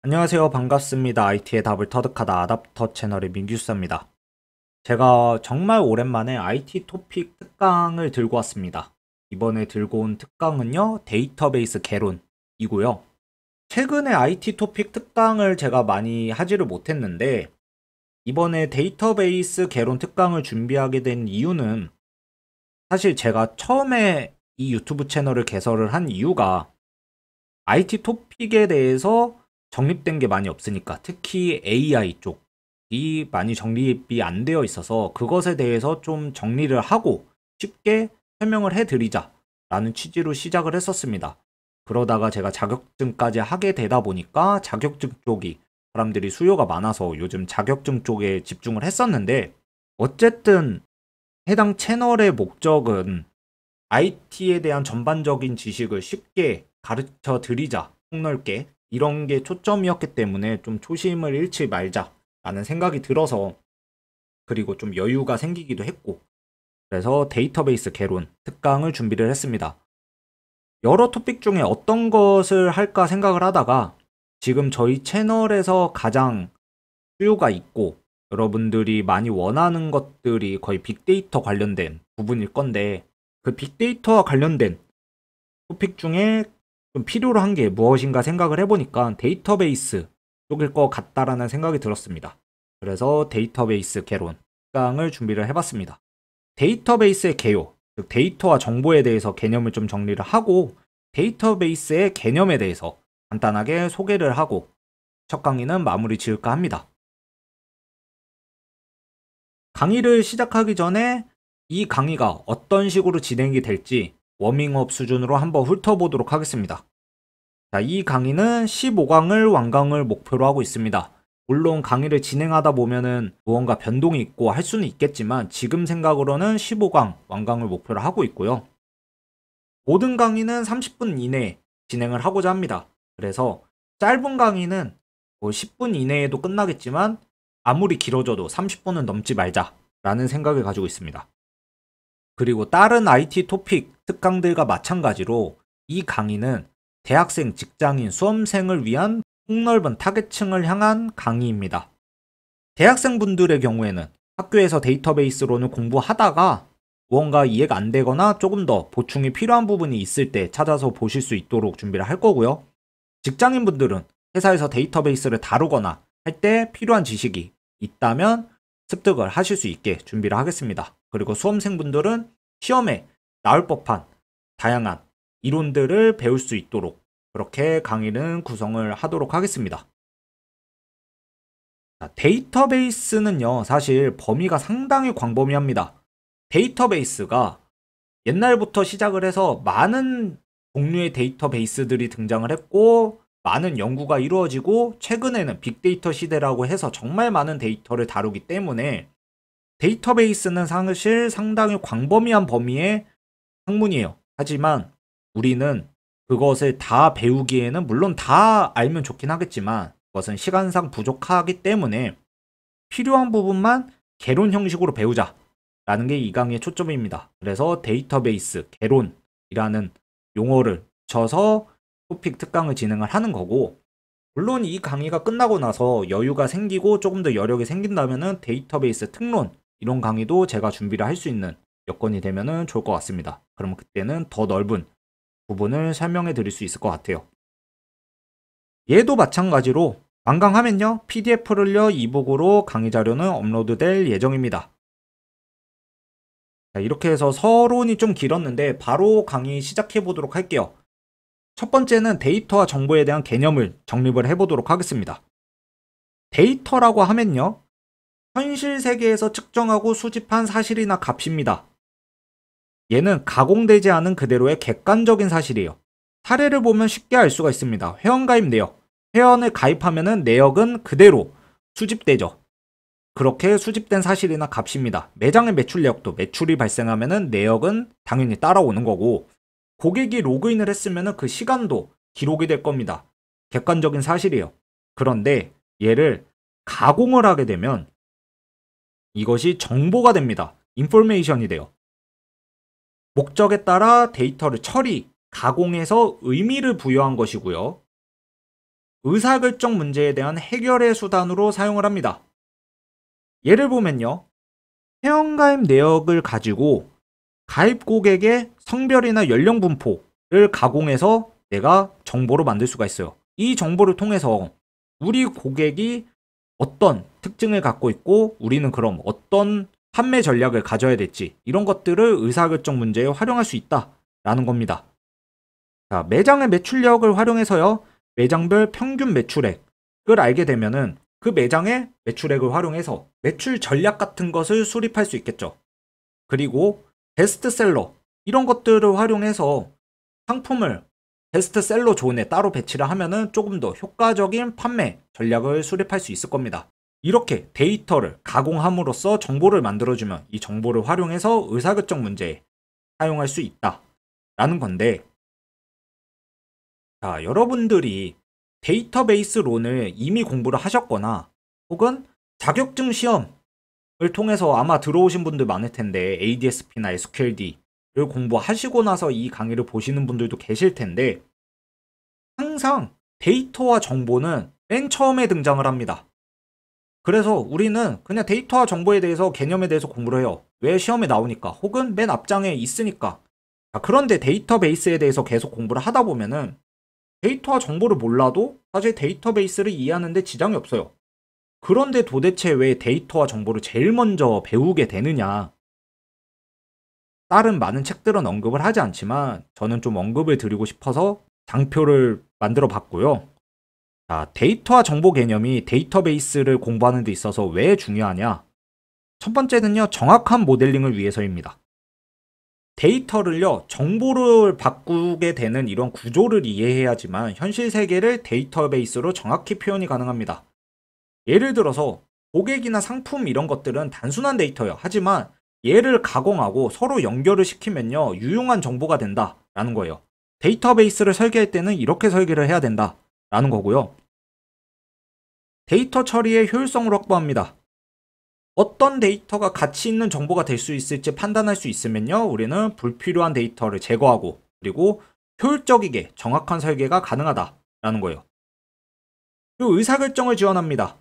안녕하세요. 반갑습니다. IT의 답을 터득하다 아답터 채널의 민규수입니다. 제가 정말 오랜만에 IT 토픽 특강을 들고 왔습니다. 이번에 들고 온 특강은요, 데이터베이스 개론이고요. 최근에 IT 토픽 특강을 제가 많이 하지를 못했는데, 이번에 데이터베이스 개론 특강을 준비하게 된 이유는 사실 제가 처음에 이 유튜브 채널을 개설을 한 이유가 IT 토픽에 대해서 정립된 게 많이 없으니까, 특히 AI 쪽이 많이 정립이 안 되어 있어서 그것에 대해서 좀 정리를 하고 쉽게 설명을 해드리자라는 취지로 시작을 했었습니다. 그러다가 제가 자격증까지 하게 되다 보니까 자격증 쪽이 사람들이 수요가 많아서 요즘 자격증 쪽에 집중을 했었는데, 어쨌든 해당 채널의 목적은 IT에 대한 전반적인 지식을 쉽게 가르쳐 드리자, 폭넓게 이런 게 초점이었기 때문에 좀 초심을 잃지 말자라는 생각이 들어서, 그리고 좀 여유가 생기기도 했고, 그래서 데이터베이스 개론 특강을 준비를 했습니다. 여러 토픽 중에 어떤 것을 할까 생각을 하다가 지금 저희 채널에서 가장 수요가 있고 여러분들이 많이 원하는 것들이 거의 빅데이터 관련된 부분일 건데, 그 빅데이터와 관련된 토픽 중에 좀 필요로 한 게 무엇인가 생각을 해보니까 데이터베이스 쪽일 것 같다라는 생각이 들었습니다. 그래서 데이터베이스 개론 특강을 준비를 해봤습니다. 데이터베이스의 개요, 즉 데이터와 정보에 대해서 개념을 좀 정리를 하고 데이터베이스의 개념에 대해서 간단하게 소개를 하고 첫 강의는 마무리 지을까 합니다. 강의를 시작하기 전에 이 강의가 어떤 식으로 진행이 될지 워밍업 수준으로 한번 훑어보도록 하겠습니다. 자, 이 강의는 15강을 완강을 목표로 하고 있습니다. 물론 강의를 진행하다 보면은 무언가 변동이 있고 할 수는 있겠지만 지금 생각으로는 15강 완강을 목표로 하고 있고요. 모든 강의는 30분 이내에 진행을 하고자 합니다. 그래서 짧은 강의는 뭐 10분 이내에도 끝나겠지만 아무리 길어져도 30분은 넘지 말자라는 생각을 가지고 있습니다. 그리고 다른 IT 토픽 특강들과 마찬가지로 이 강의는 대학생, 직장인, 수험생을 위한 폭넓은 타겟층을 향한 강의입니다. 대학생분들의 경우에는 학교에서 데이터베이스로는 공부하다가 무언가 이해가 안 되거나 조금 더 보충이 필요한 부분이 있을 때 찾아서 보실 수 있도록 준비를 할 거고요. 직장인분들은 회사에서 데이터베이스를 다루거나 할 때 필요한 지식이 있다면 습득을 하실 수 있게 준비를 하겠습니다. 그리고 수험생분들은 시험에 나올 법한 다양한 이론들을 배울 수 있도록 그렇게 강의는 구성을 하도록 하겠습니다. 자, 데이터베이스는요, 사실 범위가 상당히 광범위합니다. 데이터베이스가 옛날부터 시작을 해서 많은 종류의 데이터베이스들이 등장을 했고 많은 연구가 이루어지고 최근에는 빅데이터 시대라고 해서 정말 많은 데이터를 다루기 때문에 데이터베이스는 사실 상당히 광범위한 범위의 학문이에요. 하지만 우리는 그것을 다 배우기에는 물론 다 알면 좋긴 하겠지만 그것은 시간상 부족하기 때문에 필요한 부분만 개론 형식으로 배우자라는 게 이 강의의 초점입니다. 그래서 데이터베이스 개론이라는 용어를 붙여서 토픽 특강을 진행을 하는 거고, 물론 이 강의가 끝나고 나서 여유가 생기고 조금 더 여력이 생긴다면은 데이터베이스 특론 이런 강의도 제가 준비를 할 수 있는 여건이 되면은 좋을 것 같습니다. 그럼 그때는 더 넓은 부분을 설명해 드릴 수 있을 것 같아요. 얘도 마찬가지로 완강하면요, PDF를요 이북으로 강의 자료는 업로드될 예정입니다. 자, 이렇게 해서 서론이 좀 길었는데 바로 강의 시작해 보도록 할게요. 첫 번째는 데이터와 정보에 대한 개념을 정립을 해보도록 하겠습니다. 데이터라고 하면요, 현실 세계에서 측정하고 수집한 사실이나 값입니다. 얘는 가공되지 않은 그대로의 객관적인 사실이에요. 사례를 보면 쉽게 알 수가 있습니다. 회원가입 내역. 회원을 가입하면 내역은 그대로 수집되죠. 그렇게 수집된 사실이나 값입니다. 매장의 매출 내역도 매출이 발생하면 내역은 당연히 따라오는 거고, 고객이 로그인을 했으면 그 시간도 기록이 될 겁니다. 객관적인 사실이에요. 그런데 얘를 가공을 하게 되면 이것이 정보가 됩니다. 인포메이션이 돼요. 목적에 따라 데이터를 처리, 가공해서 의미를 부여한 것이고요. 의사결정 문제에 대한 해결의 수단으로 사용을 합니다. 예를 보면요. 회원가입 내역을 가지고 가입 고객의 성별이나 연령 분포를 가공해서 내가 정보로 만들 수가 있어요. 이 정보를 통해서 우리 고객이 어떤 특징을 갖고 있고 우리는 그럼 어떤 판매 전략을 가져야 될지 이런 것들을 의사결정 문제에 활용할 수 있다라는 겁니다. 자, 매장의 매출력을 활용해서요. 매장별 평균 매출액을 알게 되면은 그 매장의 매출액을 활용해서 매출 전략 같은 것을 수립할 수 있겠죠. 그리고 베스트셀러 이런 것들을 활용해서 상품을 베스트셀러 존에 따로 배치를 하면은 조금 더 효과적인 판매 전략을 수립할 수 있을 겁니다. 이렇게 데이터를 가공함으로써 정보를 만들어주면 이 정보를 활용해서 의사결정 문제에 사용할 수 있다라는 건데, 자, 여러분들이 데이터베이스론을 이미 공부를 하셨거나 혹은 자격증 시험을 통해서 아마 들어오신 분들 많을 텐데 ADSP나 SQLD를 공부하시고 나서 이 강의를 보시는 분들도 계실 텐데 항상 데이터와 정보는 맨 처음에 등장을 합니다. 그래서 우리는 그냥 데이터와 정보에 대해서 개념에 대해서 공부를 해요. 왜 시험에 나오니까 혹은 맨 앞장에 있으니까. 그런데 데이터베이스에 대해서 계속 공부를 하다 보면은 데이터와 정보를 몰라도 사실 데이터베이스를 이해하는 데 지장이 없어요. 그런데 도대체 왜 데이터와 정보를 제일 먼저 배우게 되느냐? 다른 많은 책들은 언급을 하지 않지만 저는 좀 언급을 드리고 싶어서 장표를 만들어 봤고요. 자, 데이터와 정보 개념이 데이터베이스를 공부하는 데 있어서 왜 중요하냐? 첫 번째는요, 정확한 모델링을 위해서입니다. 데이터를요, 정보를 바꾸게 되는 이런 구조를 이해해야지만 현실 세계를 데이터베이스로 정확히 표현이 가능합니다. 예를 들어서 고객이나 상품 이런 것들은 단순한 데이터예요. 하지만 얘를 가공하고 서로 연결을 시키면요, 유용한 정보가 된다라는 거예요. 데이터베이스를 설계할 때는 이렇게 설계를 해야 된다라는 거고요. 데이터 처리의 효율성을 확보합니다. 어떤 데이터가 가치 있는 정보가 될 수 있을지 판단할 수 있으면요, 우리는 불필요한 데이터를 제거하고 그리고 효율적이게 정확한 설계가 가능하다라는 거예요. 그리고 의사결정을 지원합니다.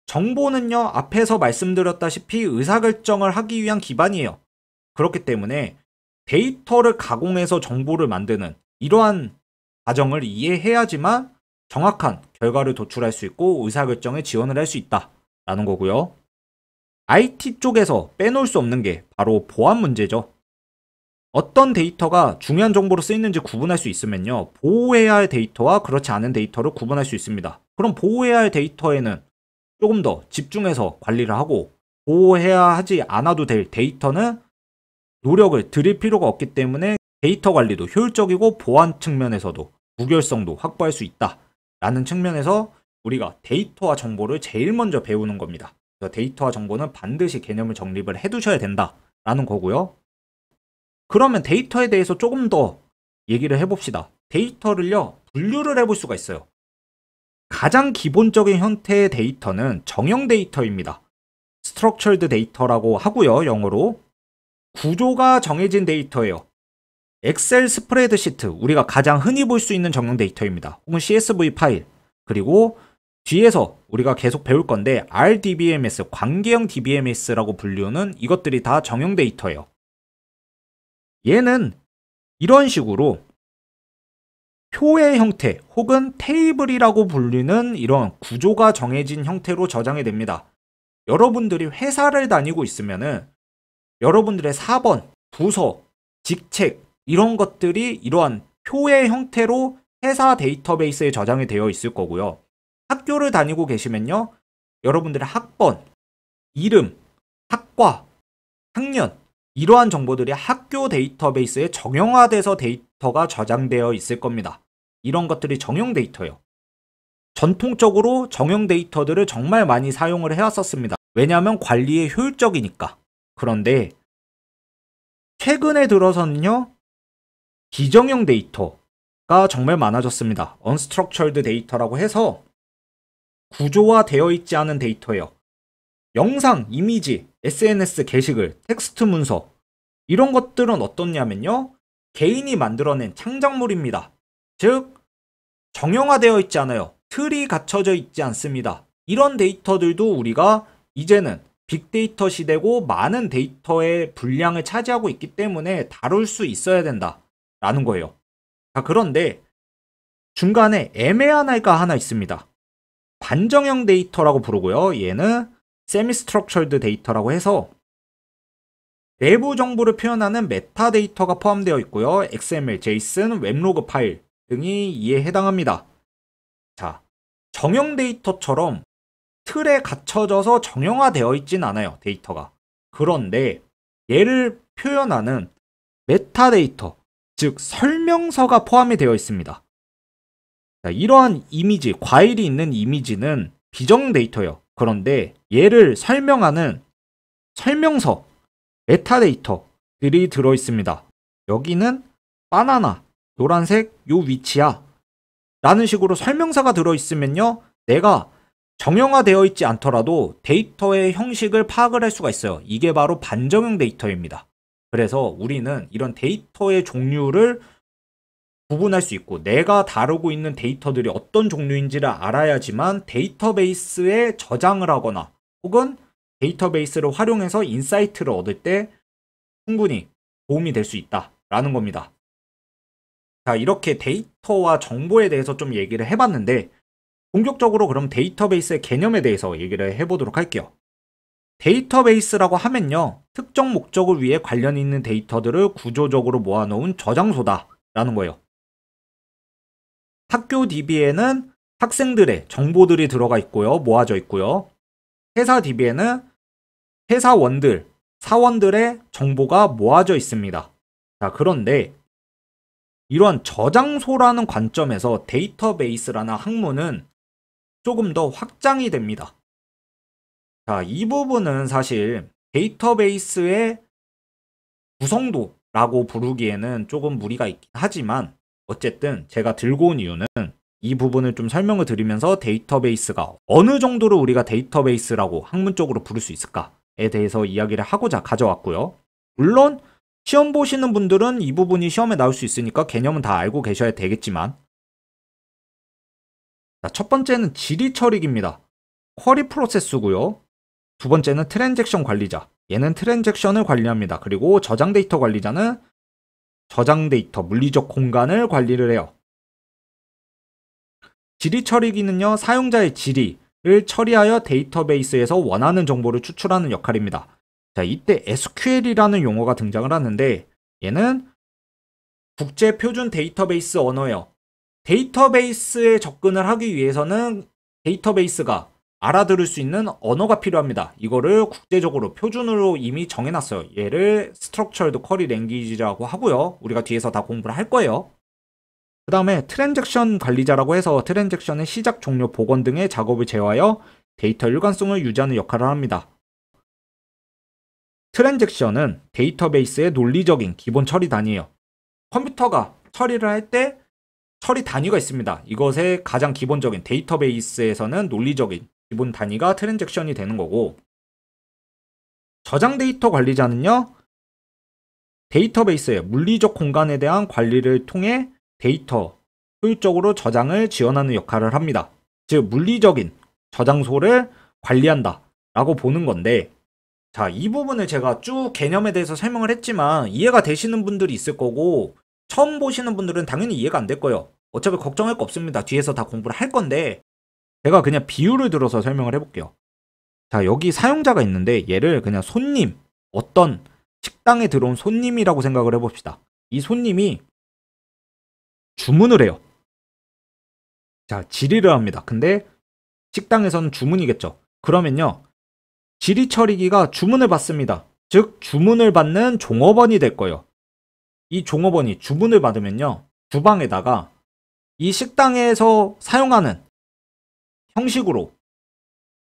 정보는요, 앞에서 말씀드렸다시피 의사결정을 하기 위한 기반이에요. 그렇기 때문에 데이터를 가공해서 정보를 만드는 이러한 과정을 이해해야지만 정확한 결과를 도출할 수 있고 의사결정에 지원을 할 수 있다라는 거고요. IT 쪽에서 빼놓을 수 없는 게 바로 보안 문제죠. 어떤 데이터가 중요한 정보로 쓰이는지 구분할 수 있으면요, 보호해야 할 데이터와 그렇지 않은 데이터를 구분할 수 있습니다. 그럼 보호해야 할 데이터에는 조금 더 집중해서 관리를 하고 보호해야 하지 않아도 될 데이터는 노력을 들일 필요가 없기 때문에 데이터 관리도 효율적이고 보안 측면에서도 무결성도 확보할 수 있다라는 측면에서 우리가 데이터와 정보를 제일 먼저 배우는 겁니다. 그래서 데이터와 정보는 반드시 개념을 정립을 해두셔야 된다라는 거고요. 그러면 데이터에 대해서 조금 더 얘기를 해봅시다. 데이터를요, 분류를 해볼 수가 있어요. 가장 기본적인 형태의 데이터는 정형 데이터입니다. Structured Data라고 하고요, 영어로. 구조가 정해진 데이터예요. 엑셀 스프레드시트, 우리가 가장 흔히 볼 수 있는 정형 데이터입니다. 혹은 CSV 파일. 그리고 뒤에서 우리가 계속 배울 건데 RDBMS, 관계형 DBMS라고 불리우는 이것들이 다 정형 데이터예요. 얘는 이런 식으로 표의 형태 혹은 테이블이라고 불리는 이런 구조가 정해진 형태로 저장이 됩니다. 여러분들이 회사를 다니고 있으면은 여러분들의 사번, 부서, 직책 이런 것들이 이러한 표의 형태로 회사 데이터베이스에 저장이 되어 있을 거고요. 학교를 다니고 계시면요, 여러분들의 학번, 이름, 학과, 학년 이러한 정보들이 학교 데이터베이스에 정형화돼서 데이터가 저장되어 있을 겁니다. 이런 것들이 정형 데이터예요. 전통적으로 정형 데이터들을 정말 많이 사용을 해왔었습니다. 왜냐하면 관리에 효율적이니까. 그런데 최근에 들어서는요, 비정형 데이터가 정말 많아졌습니다. Unstructured Data라고 해서 구조화되어 있지 않은 데이터예요. 영상, 이미지, SNS 게시글, 텍스트 문서 이런 것들은 어떻냐면요, 개인이 만들어낸 창작물입니다. 즉 정형화되어 있지 않아요. 틀이 갖춰져 있지 않습니다. 이런 데이터들도 우리가 이제는 빅데이터 시대고 많은 데이터의 분량을 차지하고 있기 때문에 다룰 수 있어야 된다라는 거예요. 자, 그런데 중간에 애매한 아이가 하나 있습니다. 반정형 데이터라고 부르고요. 얘는 세미스트럭처드 데이터라고 해서 내부 정보를 표현하는 메타데이터가 포함되어 있고요. XML, JSON, 웹로그 파일 등이 이에 해당합니다. 자, 정형 데이터처럼 틀에 갇혀져서 정형화되어 있진 않아요, 데이터가. 그런데 얘를 표현하는 메타데이터, 즉 설명서가 포함이 되어 있습니다. 자, 이러한 이미지, 과일이 있는 이미지는 비정 데이터예요. 그런데 얘를 설명하는 설명서, 메타데이터들이 들어있습니다. 여기는 바나나, 노란색 요 위치야 라는 식으로 설명서가 들어있으면요, 내가 정형화되어 있지 않더라도 데이터의 형식을 파악을 할 수가 있어요. 이게 바로 반정형 데이터입니다. 그래서 우리는 이런 데이터의 종류를 구분할 수 있고, 내가 다루고 있는 데이터들이 어떤 종류인지를 알아야지만 데이터베이스에 저장을 하거나 혹은 데이터베이스를 활용해서 인사이트를 얻을 때 충분히 도움이 될 수 있다라는 겁니다. 자, 이렇게 데이터와 정보에 대해서 좀 얘기를 해봤는데, 본격적으로 그럼 데이터베이스의 개념에 대해서 얘기를 해보도록 할게요. 데이터베이스라고 하면요, 특정 목적을 위해 관련 있는 데이터들을 구조적으로 모아놓은 저장소다라는 거예요. 학교 DB에는 학생들의 정보들이 들어가 있고요, 모아져 있고요. 회사 DB에는 회사원들, 사원들의 정보가 모아져 있습니다. 자, 그런데 이러한 저장소라는 관점에서 데이터베이스라는 학문은 조금 더 확장이 됩니다. 자, 이 부분은 사실 데이터베이스의 구성도라고 부르기에는 조금 무리가 있긴 하지만, 어쨌든 제가 들고 온 이유는 이 부분을 좀 설명을 드리면서 데이터베이스가 어느 정도로 우리가 데이터베이스라고 학문적으로 부를 수 있을까에 대해서 이야기를 하고자 가져왔고요. 물론 시험 보시는 분들은 이 부분이 시험에 나올 수 있으니까 개념은 다 알고 계셔야 되겠지만, 자, 첫 번째는 질의 처리기입니다. 쿼리 프로세스고요. 두 번째는 트랜잭션 관리자. 얘는 트랜잭션을 관리합니다. 그리고 저장 데이터 관리자는 저장 데이터, 물리적 공간을 관리를 해요. 질의 처리기는요, 사용자의 질의를 처리하여 데이터베이스에서 원하는 정보를 추출하는 역할입니다. 자, 이때 SQL이라는 용어가 등장을 하는데, 얘는 국제 표준 데이터베이스 언어예요. 데이터베이스에 접근을 하기 위해서는 데이터베이스가 알아들을 수 있는 언어가 필요합니다. 이거를 국제적으로 표준으로 이미 정해놨어요. 얘를 Structured Query Language라고 하고요. 우리가 뒤에서 다 공부를 할 거예요. 그 다음에 트랜잭션 관리자라고 해서 트랜잭션의 시작, 종료, 복원 등의 작업을 제어하여 데이터 일관성을 유지하는 역할을 합니다. 트랜잭션은 데이터베이스의 논리적인 기본 처리 단위예요. 컴퓨터가 처리를 할 때 처리 단위가 있습니다. 이것의 가장 기본적인, 데이터베이스에서는 논리적인 기본 단위가 트랜잭션이 되는 거고, 저장 데이터 관리자는요, 데이터베이스의 물리적 공간에 대한 관리를 통해 데이터 효율적으로 저장을 지원하는 역할을 합니다. 즉, 물리적인 저장소를 관리한다 라고 보는 건데, 자, 이 부분을 제가 쭉 개념에 대해서 설명을 했지만 이해가 되시는 분들이 있을 거고, 처음 보시는 분들은 당연히 이해가 안 될 거예요. 어차피 걱정할 거 없습니다. 뒤에서 다 공부를 할 건데, 제가 그냥 비유를 들어서 설명을 해볼게요. 자, 여기 사용자가 있는데 얘를 그냥 손님, 어떤 식당에 들어온 손님이라고 생각을 해봅시다. 이 손님이 주문을 해요. 자, 질의를 합니다. 근데 식당에서는 주문이겠죠. 그러면요, 질의 처리기가 주문을 받습니다. 즉, 주문을 받는 종업원이 될 거예요. 이 종업원이 주문을 받으면요, 주방에다가 이 식당에서 사용하는 형식으로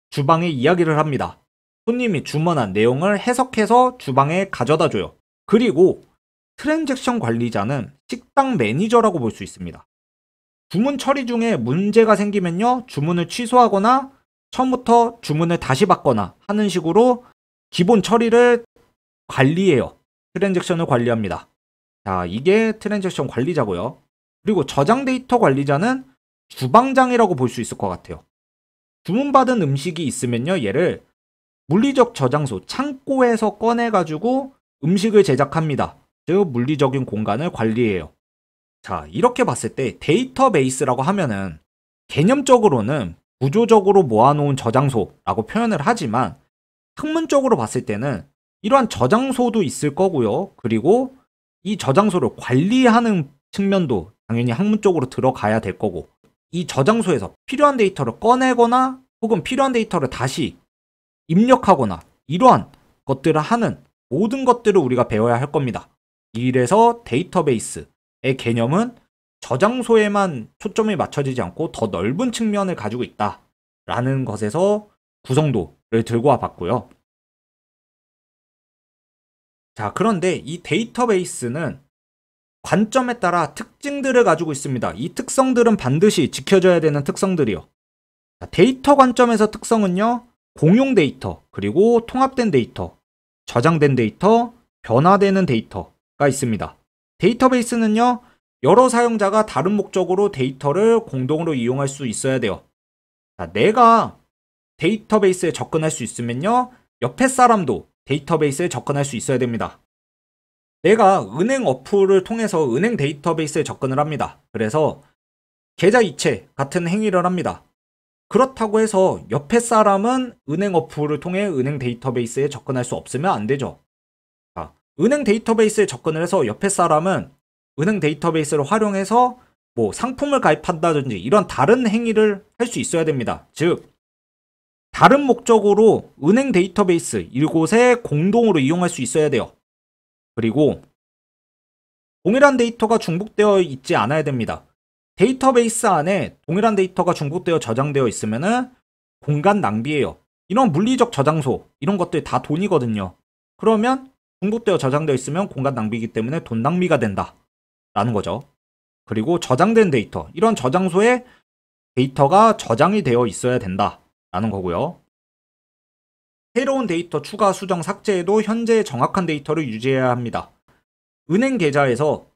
주방에 이야기를 합니다. 손님이 주문한 내용을 해석해서 주방에 가져다 줘요. 그리고 트랜잭션 관리자는 식당 매니저라고 볼 수 있습니다. 주문 처리 중에 문제가 생기면요, 주문을 취소하거나 처음부터 주문을 다시 받거나 하는 식으로 기본 처리를 관리해요. 트랜잭션을 관리합니다. 자, 이게 트랜잭션 관리자고요. 그리고 저장 데이터 관리자는 주방장이라고 볼 수 있을 것 같아요. 주문받은 음식이 있으면요, 얘를 물리적 저장소, 창고에서 꺼내가지고 음식을 제작합니다. 즉, 물리적인 공간을 관리해요. 자, 이렇게 봤을 때 데이터베이스라고 하면은 개념적으로는 구조적으로 모아놓은 저장소라고 표현을 하지만 학문적으로 봤을 때는 이러한 저장소도 있을 거고요. 그리고 이 저장소를 관리하는 측면도 당연히 학문적으로 들어가야 될 거고, 이 저장소에서 필요한 데이터를 꺼내거나 혹은 필요한 데이터를 다시 입력하거나 이러한 것들을 하는 모든 것들을 우리가 배워야 할 겁니다. 이래서 데이터베이스의 개념은 저장소에만 초점이 맞춰지지 않고 더 넓은 측면을 가지고 있다라는 것에서 구성도를 들고 와 봤고요. 자, 그런데 이 데이터베이스는 관점에 따라 특징들을 가지고 있습니다. 이 특성들은 반드시 지켜져야 되는 특성들이요. 자, 데이터 관점에서 특성은요, 공용 데이터, 그리고 통합된 데이터, 저장된 데이터, 변화되는 데이터가 있습니다. 데이터베이스는요, 여러 사용자가 다른 목적으로 데이터를 공동으로 이용할 수 있어야 돼요. 자, 내가 데이터베이스에 접근할 수 있으면요, 옆에 사람도 데이터베이스에 접근할 수 있어야 됩니다. 내가 은행 어플을 통해서 은행 데이터베이스에 접근을 합니다. 그래서 계좌 이체 같은 행위를 합니다. 그렇다고 해서 옆에 사람은 은행 어플을 통해 은행 데이터베이스에 접근할 수 없으면 안 되죠. 자, 은행 데이터베이스에 접근을 해서 옆에 사람은 은행 데이터베이스를 활용해서 뭐 상품을 가입한다든지 이런 다른 행위를 할 수 있어야 됩니다. 즉, 다른 목적으로 은행 데이터베이스 이곳에 공동으로 이용할 수 있어야 돼요. 그리고 동일한 데이터가 중복되어 있지 않아야 됩니다. 데이터베이스 안에 동일한 데이터가 중복되어 저장되어 있으면은 공간 낭비예요. 이런 물리적 저장소, 이런 것들 다 돈이거든요. 그러면 중복되어 저장되어 있으면 공간 낭비이기 때문에 돈 낭비가 된다 라는 거죠. 그리고 저장된 데이터, 이런 저장소에 데이터가 저장이 되어 있어야 된다 라는 거고요. 새로운 데이터 추가, 수정, 삭제에도 현재 정확한 데이터를 유지해야 합니다. 은행 계좌에서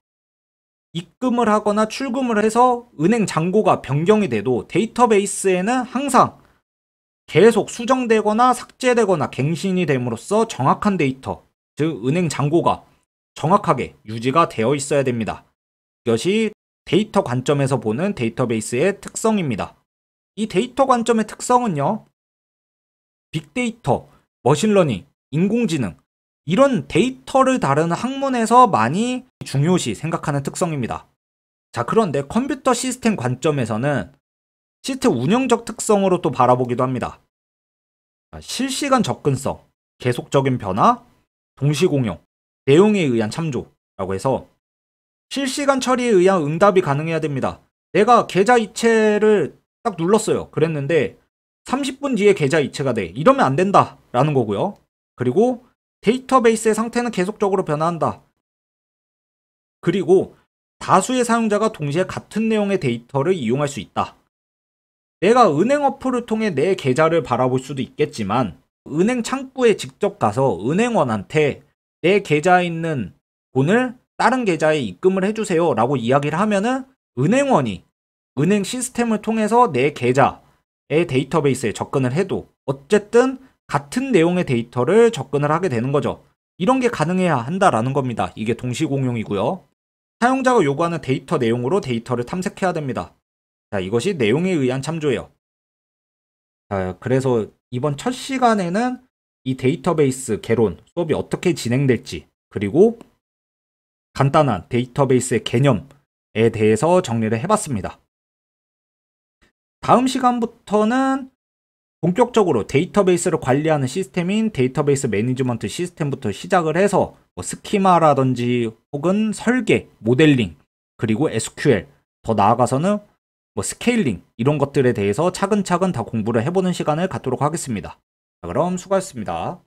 입금을 하거나 출금을 해서 은행 잔고가 변경이 돼도 데이터베이스에는 항상 계속 수정되거나 삭제되거나 갱신이 됨으로써 정확한 데이터, 즉 은행 잔고가 정확하게 유지가 되어 있어야 됩니다. 이것이 데이터 관점에서 보는 데이터베이스의 특성입니다. 이 데이터 관점의 특성은요, 빅데이터, 머신러닝, 인공지능, 이런 데이터를 다루는 학문에서 많이 중요시 생각하는 특성입니다. 자, 그런데 컴퓨터 시스템 관점에서는 시스템 운영적 특성으로 또 바라보기도 합니다. 실시간 접근성, 계속적인 변화, 동시 공용, 내용에 의한 참조라고 해서 실시간 처리에 의한 응답이 가능해야 됩니다. 내가 계좌 이체를 딱 눌렀어요. 그랬는데 30분 뒤에 계좌 이체가 돼. 이러면 안 된다라는 거고요. 그리고 데이터베이스의 상태는 계속적으로 변화한다. 그리고 다수의 사용자가 동시에 같은 내용의 데이터를 이용할 수 있다. 내가 은행 어플을 통해 내 계좌를 바라볼 수도 있겠지만 은행 창구에 직접 가서 은행원한테 내 계좌에 있는 돈을 다른 계좌에 입금을 해주세요 라고 이야기를 하면은 은행원이 은행 시스템을 통해서 내 계좌의 데이터베이스에 접근을 해도 어쨌든 같은 내용의 데이터를 접근을 하게 되는 거죠. 이런 게 가능해야 한다라는 겁니다. 이게 동시 공용이고요. 사용자가 요구하는 데이터 내용으로 데이터를 탐색해야 됩니다. 자, 이것이 내용에 의한 참조예요. 자, 그래서 이번 첫 시간에는 이 데이터베이스 개론 수업이 어떻게 진행될지, 그리고 간단한 데이터베이스의 개념에 대해서 정리를 해봤습니다. 다음 시간부터는 본격적으로 데이터베이스를 관리하는 시스템인 데이터베이스 매니지먼트 시스템부터 시작을 해서 뭐 스키마라든지 혹은 설계, 모델링, 그리고 SQL, 더 나아가서는 뭐 스케일링, 이런 것들에 대해서 차근차근 다 공부를 해보는 시간을 갖도록 하겠습니다. 자, 그럼 수고하셨습니다.